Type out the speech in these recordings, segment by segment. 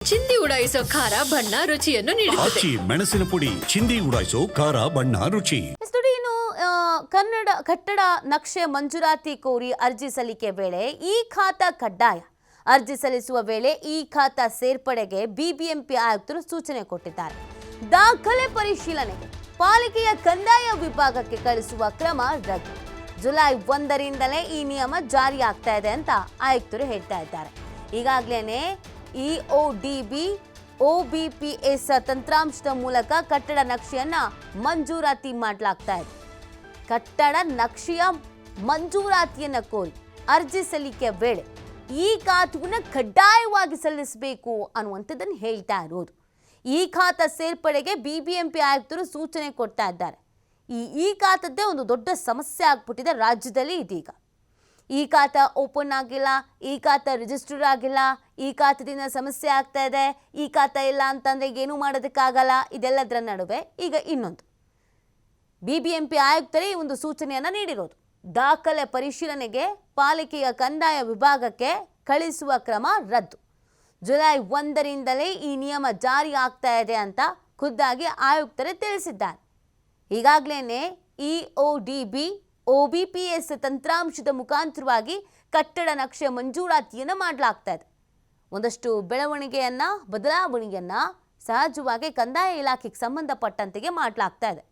ಚಿಂದಿ ಉಡಾಯಿಸೋ ಖಾರ ಬಣ್ಣ ರುಚಿಯನ್ನು ನೀಡುತ್ತದೆ. ಮೆಣಸಿನ ಪುಡಿ ಚಿಂದಿ ಉಡಾಯಿಸೋ ಖಾರ ಬಣ್ಣ ರುಚಿ. ಇನ್ನು ಕನ್ನಡ ಕಟ್ಟಡ ನಕ್ಷೆ ಮಂಜೂರಾತಿ ಕೋರಿ ಅರ್ಜಿ ಸಲ್ಲಿಕೆ ವೇಳೆ ಈ ಖಾತಾ ಕಡ್ಡಾಯ. ಅರ್ಜಿ ಸಲ್ಲಿಸುವ ವೇಳೆ ಈ ಖಾತಾ ಸೇರ್ಪಡೆಗೆ ಬಿಬಿಎಂಪಿ ಆಯುಕ್ತರು ಸೂಚನೆ ಕೊಟ್ಟಿದ್ದಾರೆ. ದಾಖಲೆ ಪರಿಶೀಲನೆಗೆ ಪಾಲಿಕೆಯ ಕಂದಾಯ ವಿಭಾಗಕ್ಕೆ ಕಳಿಸುವ ಕ್ರಮ ರದ್ದು. ಜುಲೈ 1ರಿಂದಲೇ ಈ ನಿಯಮ ಜಾರಿಯಾಗ್ತಾ ಇದೆ ಅಂತ ಆಯುಕ್ತರು ಹೇಳ್ತಾ ಇದ್ದಾರೆ. ಈಗಾಗಲೇ ಇಒಡಿಬಿ OBPS ತಂತ್ರಾಂಶದ ಮೂಲಕ ಕಟ್ಟಡ ನಕ್ಷೆಯನ್ನ ಮಂಜೂರಾತಿ ಮಾಡಲಾಗ್ತಾ ಇದೆ. ಕಟ್ಟಡ ನಕ್ಷೆಯ ಮಂಜೂರಾತಿಯನ್ನ ಕೋರಿ ಅರ್ಜಿ ಸಲ್ಲಿಕೆ ವೇಳೆ ಈ ಖಾತವನ್ನು ಕಡ್ಡಾಯವಾಗಿ ಸಲ್ಲಿಸಬೇಕು ಅನ್ನುವಂಥದ್ದನ್ನು ಹೇಳ್ತಾ ಇರೋದು. ಈ ಖಾತಾ ಸೇರ್ಪಡೆಗೆ ಬಿಬಿಎಂಪಿ ಆಯುಕ್ತರು ಸೂಚನೆ ಕೊಡ್ತಾ ಇದ್ದಾರೆ. ಈ ಖಾತದ್ದೇ ಒಂದು ದೊಡ್ಡ ಸಮಸ್ಯೆ ಆಗ್ಬಿಟ್ಟಿದೆ ರಾಜ್ಯದಲ್ಲಿ ಇದೀಗ. ಈ ಖಾತಾ ಓಪನ್ ಆಗಿಲ್ಲ, ಈ ಖಾತಾ ರಿಜಿಸ್ಟರ್ ಆಗಿಲ್ಲ, ಈ ಖಾತದಿಂದ ಸಮಸ್ಯೆ ಆಗ್ತಾ ಇದೆ, ಈ ಖಾತಾ ಇಲ್ಲ ಅಂತಂದರೆ ಏನೂ ಮಾಡೋದಕ್ಕಾಗಲ್ಲ. ಇದೆಲ್ಲದರ ನಡುವೆ ಈಗ ಇನ್ನೊಂದು ಬಿಬಿಎಂಪಿ ಆಯುಕ್ತರೇ ಈ ಒಂದು ಸೂಚನೆಯನ್ನು ನೀಡಿರೋದು. ದಾಖಲೆ ಪರಿಶೀಲನೆಗೆ ಪಾಲಿಕೆಯ ಕಂದಾಯ ವಿಭಾಗಕ್ಕೆ ಕಳಿಸುವ ಕ್ರಮ ರದ್ದು. ಜುಲೈ 1ರಿಂದಲೇ ಈ ನಿಯಮ ಜಾರಿ ಆಗ್ತಾ ಇದೆ ಅಂತ ಖುದ್ದಾಗಿ ಆಯುಕ್ತರೇ ತಿಳಿಸಿದ್ದಾರೆ. ಈಗಾಗಲೇ ಇಒಡಿಬಿ OBPS ತಂತ್ರಾಂಶದ ಮುಖಾಂತರವಾಗಿ ಕಟ್ಟಡ ನಕ್ಷೆ ಮಂಜೂರಾತಿಯನ್ನು ಮಾಡಲಾಗ್ತಾ ಇದೆ. ಒಂದಷ್ಟು ಬದಲಾವಣೆಯನ್ನು ಸಹಜವಾಗಿ ಕಂದಾಯ ಇಲಾಖೆಗೆ ಸಂಬಂಧಪಟ್ಟಂತೆಗೆ ಮಾಡಲಾಗ್ತಾ ಇದೆ.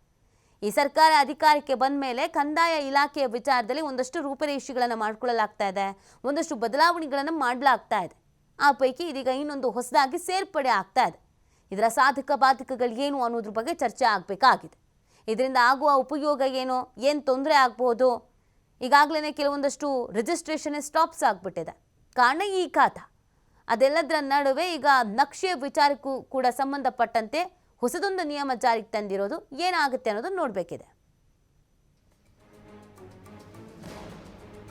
ಈ ಸರ್ಕಾರ ಅಧಿಕಾರಕ್ಕೆ ಬಂದ ಮೇಲೆ ಕಂದಾಯ ಇಲಾಖೆಯ ವಿಚಾರದಲ್ಲಿ ಒಂದಷ್ಟು ರೂಪರೇಷೆಗಳನ್ನು ಮಾಡಿಕೊಳ್ಳಲಾಗ್ತಾ ಇದೆ, ಒಂದಷ್ಟು ಬದಲಾವಣೆಗಳನ್ನು ಮಾಡಲಾಗ್ತಾ ಇದೆ. ಆ ಪೈಕಿ ಇದೀಗ ಇನ್ನೊಂದು ಹೊಸದಾಗಿ ಸೇರ್ಪಡೆ ಆಗ್ತಾ ಇದೆ. ಇದರ ಸಾಧಕ ಬಾಧಕಗಳು ಏನು ಅನ್ನೋದ್ರ ಬಗ್ಗೆ ಚರ್ಚೆ ಆಗಬೇಕಾಗಿದೆ. ಇದರಿಂದ ಆಗುವ ಉಪಯೋಗ ಏನು ತೊಂದರೆ ಆಗ್ಬೋದು? ಈಗಾಗಲೇ ಕೆಲವೊಂದಷ್ಟು ರಿಜಿಸ್ಟ್ರೇಷನ್ ಸ್ಟಾಪ್ಸ್ ಆಗಿಬಿಟ್ಟಿದೆ. ಕಾರಣ ಈ ಖಾತಾ. ಅದೆಲ್ಲದರ ನಡುವೆ ಈಗ ನಕ್ಷೆಯ ವಿಚಾರಕ್ಕೂ ಕೂಡ ಸಂಬಂಧಪಟ್ಟಂತೆ ಹೊಸದೊಂದು ನಿಯಮ ಜಾರಿಗೆ ತಂದಿರೋದು. ಏನಾಗುತ್ತೆ ಅನ್ನೋದನ್ನು ನೋಡಬೇಕಿದೆ.